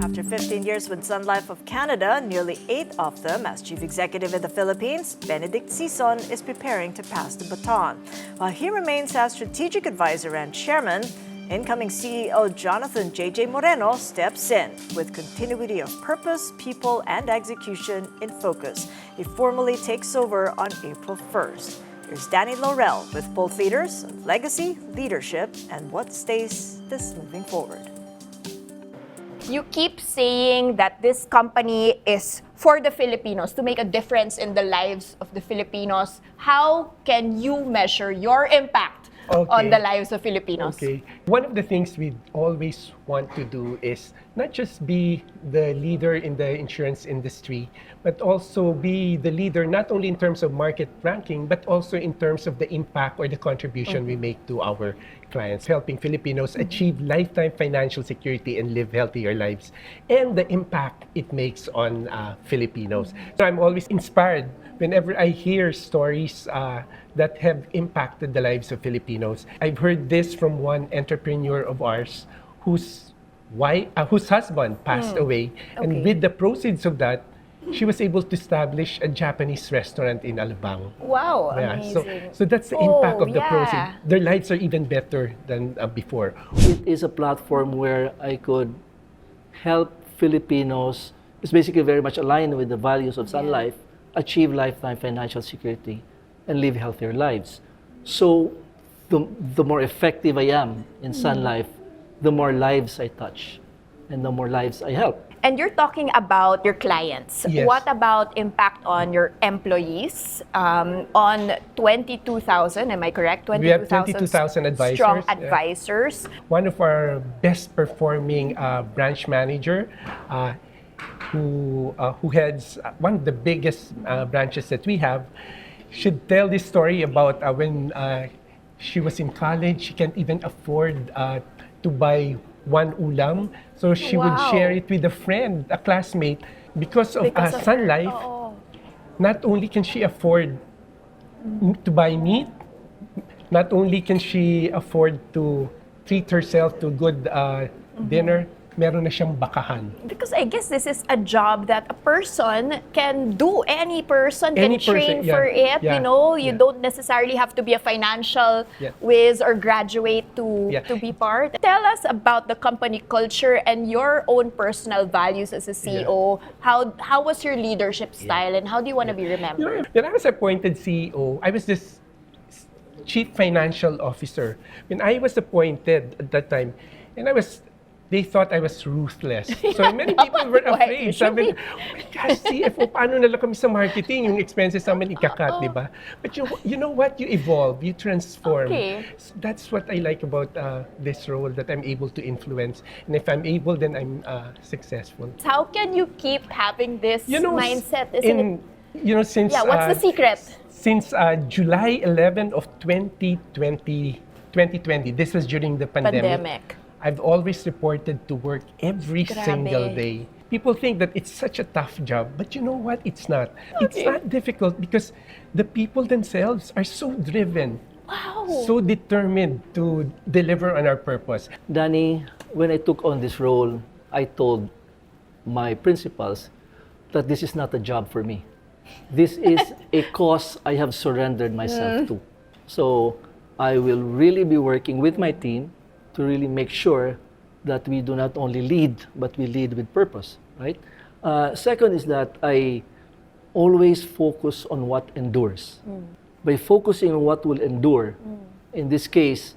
After 15 years with Sun Life of Canada, nearly 8 of them as Chief Executive in the Philippines, Benedict Sison is preparing to pass the baton. While he remains as Strategic Advisor and Chairman, incoming CEO Jonathan J.J. Moreno steps in with continuity of purpose, people, and execution in focus. He formally takes over on April 1st. Here's Danny Laurel with both leaders of legacy, leadership, and what stays this moving forward. You keep saying that this company is for the Filipinos, to make a difference in the lives of the Filipinos. How can you measure your impact on the lives of Filipinos? Okay. One of the things we always want to do is not just be the leader in the insurance industry, but also be the leader not only in terms of market ranking, but also in terms of the impact or the contribution we make to our clients, helping Filipinos achieve lifetime financial security and live healthier lives, and the impact it makes on Filipinos. So I'm always inspired whenever I hear stories that have impacted the lives of Filipinos. I've heard this from one entrepreneur of ours whose husband passed away, and with the proceeds of that, she was able to establish a Japanese restaurant in Alabang. Wow, amazing. So that's the impact of the proceeds. Their lives are even better than before. It is a platform where I could help Filipinos, it's basically very much aligned with the values of Sun Life, achieve lifetime financial security and live healthier lives. So the more effective I am in Sun Life, the more lives I touch and the more lives I help. And you're talking about your clients. Yes. What about impact on your employees? On 22,000, am I correct? We have 22,000 advisors. Strong advisors. One of our best performing branch manager who heads one of the biggest branches that we have should tell this story about when she was in college. She can't even afford to buy one ulam, so she would share it with a friend, a classmate. Because of Sun Life, not only can she afford to buy meat, not only can she afford to treat herself to good dinner, meron na siyang bakahan. Because I guess this is a job that a person can do. Any person can train for it. You know, you don't necessarily have to be a financial whiz or graduate to be part. Tell us about the company culture and your own personal values as a CEO. How was your leadership style and how do you want to be remembered? When I was appointed CEO, I was this chief financial officer. When I was appointed at that time, and they thought I was ruthless. So many people were afraid. Sabi, oh my gosh, CFO, paano na lang kami sa marketing? Yung expenses namin ikakat, di ba? But you know what? You evolve, you transform. So that's what I like about this role, that I'm able to influence. And if I'm able, then I'm successful. How can you keep having this mindset? Since what's the secret? Since July 11 of 2020, this was during the pandemic. I've always reported to work every single day. People think that it's such a tough job, but you know what? It's not. It's not difficult because the people themselves are so driven, so determined to deliver on our purpose. Danny, when I took on this role, I told my principals that this is not a job for me. This is a cause I have surrendered myself to. So I will really be working with my team to really make sure that we do not only lead, but we lead with purpose, right? Second is that I always focus on what endures. By focusing on what will endure, in this case,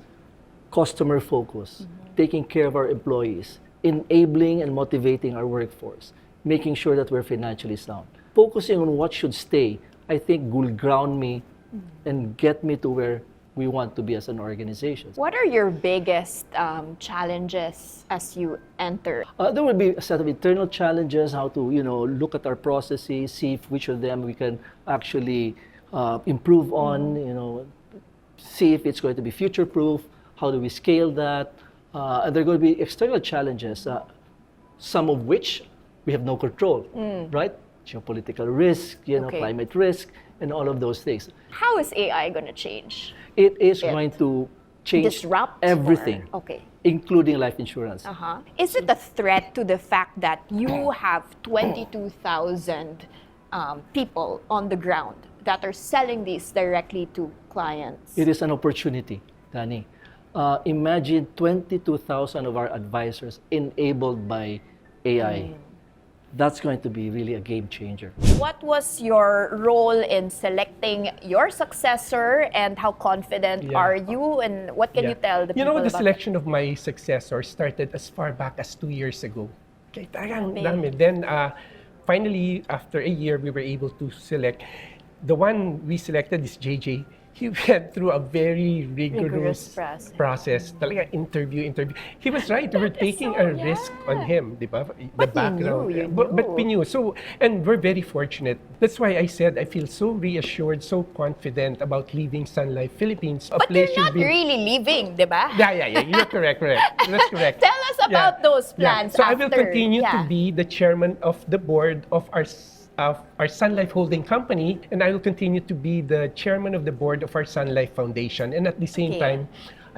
customer focus, taking care of our employees, enabling and motivating our workforce, making sure that we're financially sound. Focusing on what should stay, I think will ground me and get me to where we want to be as an organization. What are your biggest challenges as you enter? There will be a set of internal challenges, how to look at our processes, see if which of them we can actually improve on, see if it's going to be future-proof, how do we scale that. And there are going to be external challenges, some of which we have no control, right? Geopolitical risk, climate risk, and all of those things. How is AI going to change? It is going to changed Disrupt everything, okay. including life insurance. Is it a threat to the fact that you have 22,000 people on the ground that are selling these directly to clients? It is an opportunity, Dani. Imagine 22,000 of our advisors enabled by AI. That's going to be really a game changer. What was your role in selecting your successor, and how confident are you, and what can you tell the people You know, the about selection of my successor started as far back as 2 years ago. Okay, talagang dami. Then, finally, after a year, we were able to select. The one we selected is JJ. He went through a very rigorous process. Talaga interview. He was right. We were taking a risk on him, di ba? The background. You knew. But we knew. So, and we're very fortunate. That's why I said I feel so reassured, so confident about leaving Sun Life Philippines. But you're not really leaving, di ba? Yeah. You're correct. That's correct. Tell us about those plans So after. I will continue to be the chairman of the board of our Sun Life Holding Company, and I will continue to be the chairman of the board of our Sun Life Foundation. And at the same time,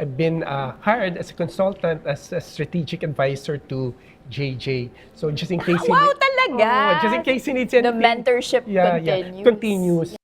I've been hired as a consultant, as a strategic advisor to JJ. So just in case Wow, talaga! just in case he needs anything. The mentorship continues. Continues.